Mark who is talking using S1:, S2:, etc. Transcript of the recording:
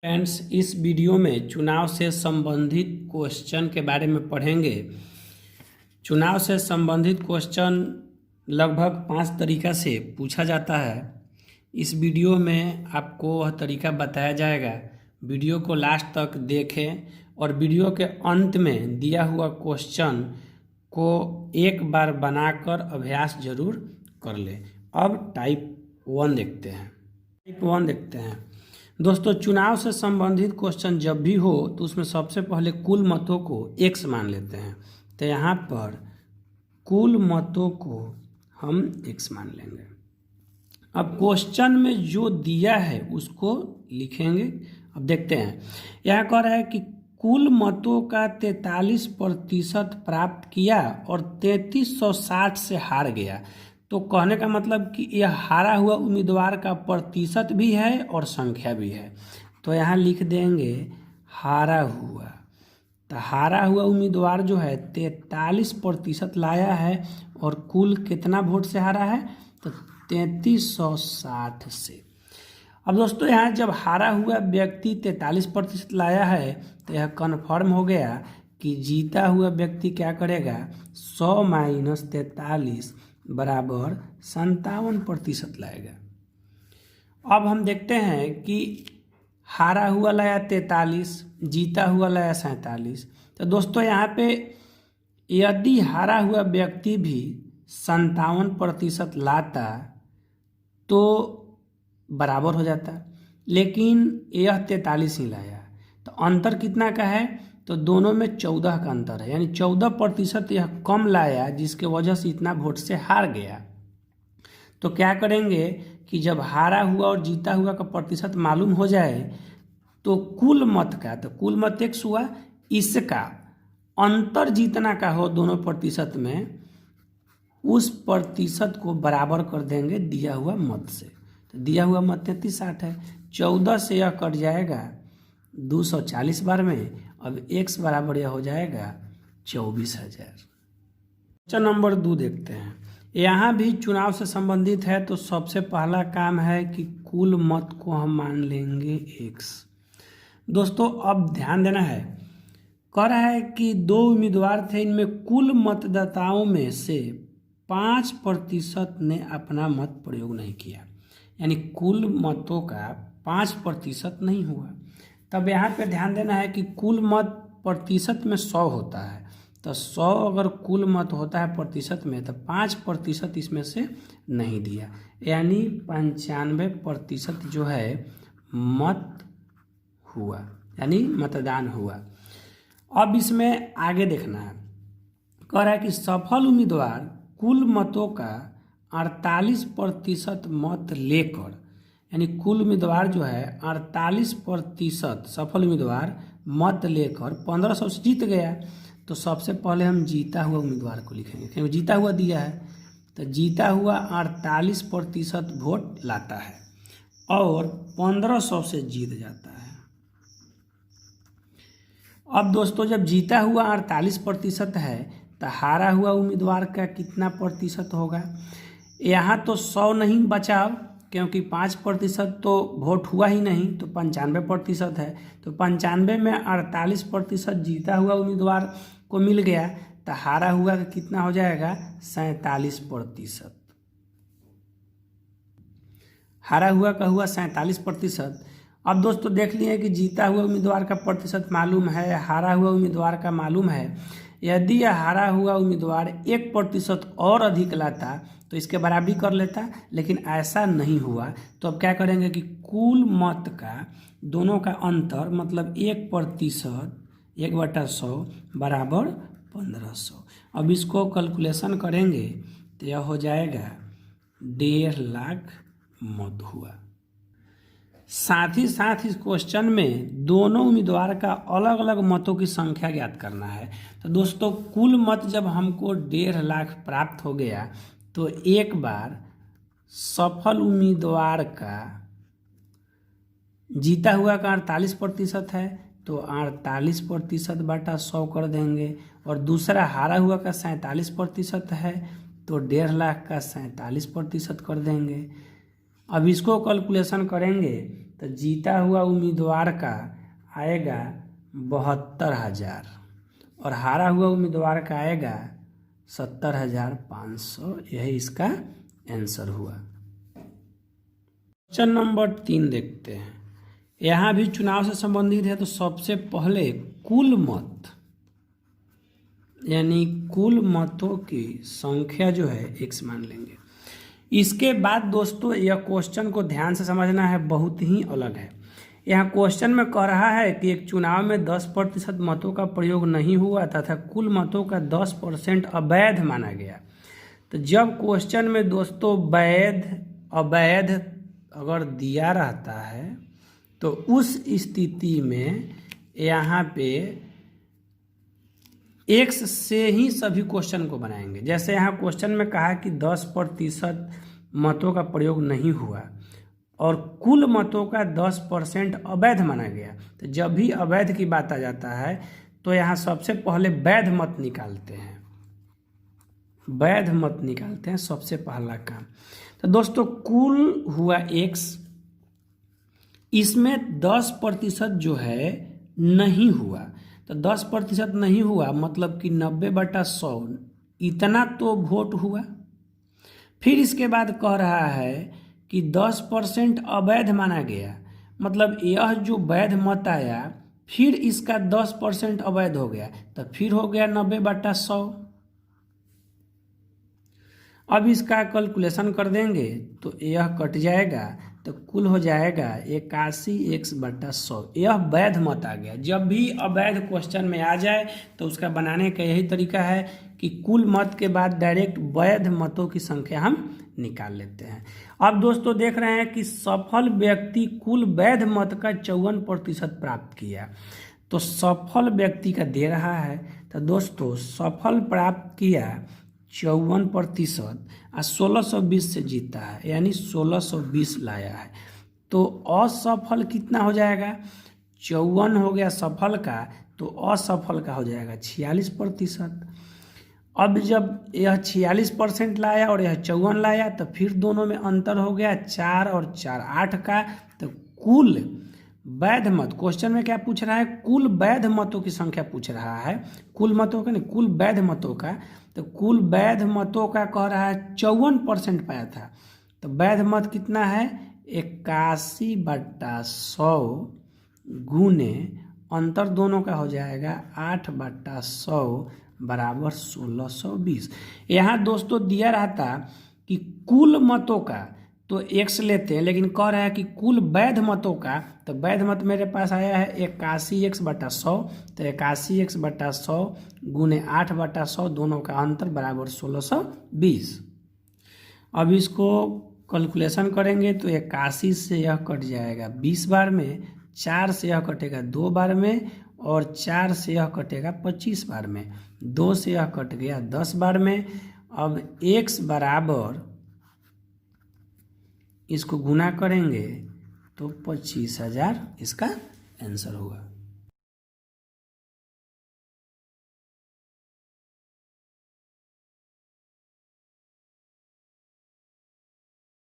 S1: Friends, इस video में चुनाव से संबंधित क्वेश्चन के बारे में पढ़ेंगे। चुनाव से संबंधित क्वेश्चन लगभग 5 तरीका से पूछा जाता है। इस वीडियो में आपको वह तरीका बताया जाएगा। वीडियो को लास्ट तक देखें और वीडियो के अंत में दिया हुआ क्वेश्चन को एक बार बनाकर अभ्यास जरूर कर लें। अब टाइप 1 देखते हैं। दोस्तों, चुनाव से संबंधित क्वेश्चन जब भी हो तो उसमें सबसे पहले कुल मतों को x मान लेते हैं। तो यहाँ पर कुल मतों को हम x मान लेंगे। अब क्वेश्चन में जो दिया है उसको लिखेंगे। अब देखते हैं, यहाँ कह रहा है कि कुल मतों का 43% प्राप्त किया और 3360 से हार गया। तो कहने का मतलब कि यह हारा हुआ उम्मीदवार का प्रतिशत भी है और संख्या भी है। तो यहाँ लिख देंगे हारा हुआ। तो हारा हुआ उम्मीदवार जो है 43% लाया है और कुल कितना वोट से हारा है? तो 3360 से। अब दोस्तों, यहाँ जब हारा हुआ व्यक्ति 43% लाया है तो यह कन्फर्म हो गया कि जीता हुआ व्यक्ति क्या करेगा? 100 - 43 बराबर 57% लाएगा। अब हम देखते हैं कि हारा हुआ लाया 43, जीता हुआ लाया 47। तो दोस्तों, यहाँ पे यदि हारा हुआ व्यक्ति भी 57% लाता तो बराबर हो जाता, लेकिन यह 43 ही लाया। तो अंतर कितना का है? तो दोनों में 14 का अंतर है, यानी 14% यह कम लाया, जिसके वजह से इतना वोट से हार गया। तो क्या करेंगे कि जब हारा हुआ और जीता हुआ का प्रतिशत मालूम हो जाए तो कुल मत का, तो कुल मत x हुआ, इसका अंतर जितना का हो दोनों प्रतिशत में, उस प्रतिशत को बराबर कर देंगे दिया हुआ मत से। तो दिया हुआ मत 3360 है, 14 से यह कट जाएगा 240 बार में। अब x बराबर यह हो जाएगा 24,000। क्वेश्चन नंबर 2 देखते हैं। यहाँ भी चुनाव से संबंधित है। तो सबसे पहला काम है कि कुल मत को हम मान लेंगे x। दोस्तों, अब ध्यान देना है, कह रहा है कि 2 उम्मीदवार थे, इनमें कुल मतदाताओं में से 5% ने अपना मत प्रयोग नहीं किया, यानी कुल मतों का 5% नहीं हुआ। तब यहाँ पे ध्यान देना है कि कुल मत प्रतिशत में 100 होता है। तो 100 अगर कुल मत होता है प्रतिशत में, तो 5% इसमें से नहीं दिया, यानी 95% जो है मत हुआ, यानी मतदान हुआ। अब इसमें आगे देखना है, कह रहा है कि सफल उम्मीदवार कुल मतों का 48% मत लेकर, यानी कुल उम्मीदवार जो है 48% सफल उम्मीदवार मत लेकर 1500 से जीत गया। तो सबसे पहले हम जीता हुआ उम्मीदवार को लिखेंगे, क्योंकि जीता हुआ दिया है। तो जीता हुआ 48% वोट लाता है और 1500 से जीत जाता है। अब दोस्तों, जब जीता हुआ 48% है तो हारा हुआ उम्मीदवार का कितना प्रतिशत होगा? यहाँ तो 100 नहीं बचा, क्योंकि 5% तो वोट हुआ ही नहीं, तो 95% है। तो 95 में 48% जीता हुआ उम्मीदवार को मिल गया, तो हारा हुआ का कितना हो जाएगा? 47%। हारा हुआ का हुआ 47%। अब दोस्तों, देख लिए कि जीता हुआ उम्मीदवार का प्रतिशत मालूम है, हारा हुआ उम्मीदवार का मालूम है। यदि यह हारा हुआ उम्मीदवार 1% और अधिक लाता तो इसके बराबरी कर लेता, लेकिन ऐसा नहीं हुआ। तो अब क्या करेंगे कि कुल मत का दोनों का अंतर, मतलब 1%, 1/100 बराबर 1500। अब इसको कैलकुलेशन करेंगे तो यह हो जाएगा 1.5 लाख मत हुआ। साथ ही साथ इस क्वेश्चन में दोनों उम्मीदवार का अलग अलग मतों की संख्या ज्ञात करना है। तो दोस्तों, कुल मत जब हमको 1.5 लाख प्राप्त हो गया तो एक बार सफल उम्मीदवार का जीता हुआ का 48% है, तो 48% बटा 100 कर देंगे। और दूसरा हारा हुआ का 47% है, तो 1.5 लाख का 47% कर देंगे। अब इसको कैलकुलेशन करेंगे तो जीता हुआ उम्मीदवार का आएगा 72,000 और हारा हुआ उम्मीदवार का आएगा 70,500। यही इसका आंसर हुआ। क्वेश्चन नंबर 3 देखते हैं। यहाँ भी चुनाव से संबंधित है। तो सबसे पहले कुल मत यानी कुल मतों की संख्या जो है x मान लेंगे। इसके बाद दोस्तों यह क्वेश्चन को ध्यान से समझना है, बहुत ही अलग है। यहाँ क्वेश्चन में कह रहा है कि एक चुनाव में 10% मतों का प्रयोग नहीं हुआ तथा कुल मतों का 10% अवैध माना गया। तो जब क्वेश्चन में दोस्तों वैध अवैध अगर दिया रहता है तो उस स्थिति में यहाँ पे x से ही सभी क्वेश्चन को बनाएंगे। जैसे यहाँ क्वेश्चन में कहा कि 10% मतों का प्रयोग नहीं हुआ और कुल मतों का 10% अवैध माना गया। तो जब भी अवैध की बात आ जाता है तो यहाँ सबसे पहले वैध मत निकालते हैं। वैध मत निकालते हैं सबसे पहला काम। तो दोस्तों कुल हुआ x, इसमें 10% जो है नहीं हुआ। तो 10% नहीं हुआ मतलब कि 90/100 इतना तो वोट हुआ। फिर इसके बाद कह रहा है कि 10% अवैध माना गया, मतलब यह जो वैध मत आया फिर इसका 10% अवैध हो गया, तो फिर हो गया 90/100। अब इसका कैलकुलेशन कर देंगे तो यह कट जाएगा, तो कुल हो जाएगा 81x/100। यह वैध मत आ गया। जब भी अवैध क्वेश्चन में आ जाए तो उसका बनाने का यही तरीका है कि कुल मत के बाद डायरेक्ट वैध मतों की संख्या हम निकाल लेते हैं। अब दोस्तों देख रहे हैं कि सफल व्यक्ति कुल वैध मत का 54% प्राप्त किया। तो सफल व्यक्ति का दे रहा है। तो दोस्तों सफल प्राप्त किया 54% और 1620 से जीता है, यानी 1620 लाया है। तो असफल कितना हो जाएगा? 54 हो गया सफल का, तो असफल का हो जाएगा 46%। अब जब यह 46% लाया और यह 54 लाया तो फिर दोनों में अंतर हो गया 4 और 4 8 का। तो कुल वैध मत, क्वेश्चन में क्या पूछ रहा है? कुल वैध मतों की संख्या पूछ रहा है। कुल मतों का नहीं, कुल वैध मतों का। तो कुल वैध मतों का कह रहा है 54% पाया था। तो वैध मत कितना है? 81/100 गुने अंतर दोनों का हो जाएगा 8/100 बराबर 1620। यहाँ दोस्तों दिया रहता कि कुल मतों का तो x लेते हैं, लेकिन कह रहा है कि कुल वैध मतों का। तो वैध मत मेरे पास आया है 81x/100। तो 81x/100 गुने 8/100 दोनों का अंतर बराबर 1620। अब इसको कैलकुलेशन करेंगे तो 81 से यह कट जाएगा 20 बार में, 4 से यह कटेगा 2 बार में और 4 से यह कटेगा 25 बार में, 2 से यह कट गया 10 बार में। अब x बराबर इसको गुना करेंगे तो 25,000 इसका आंसर होगा।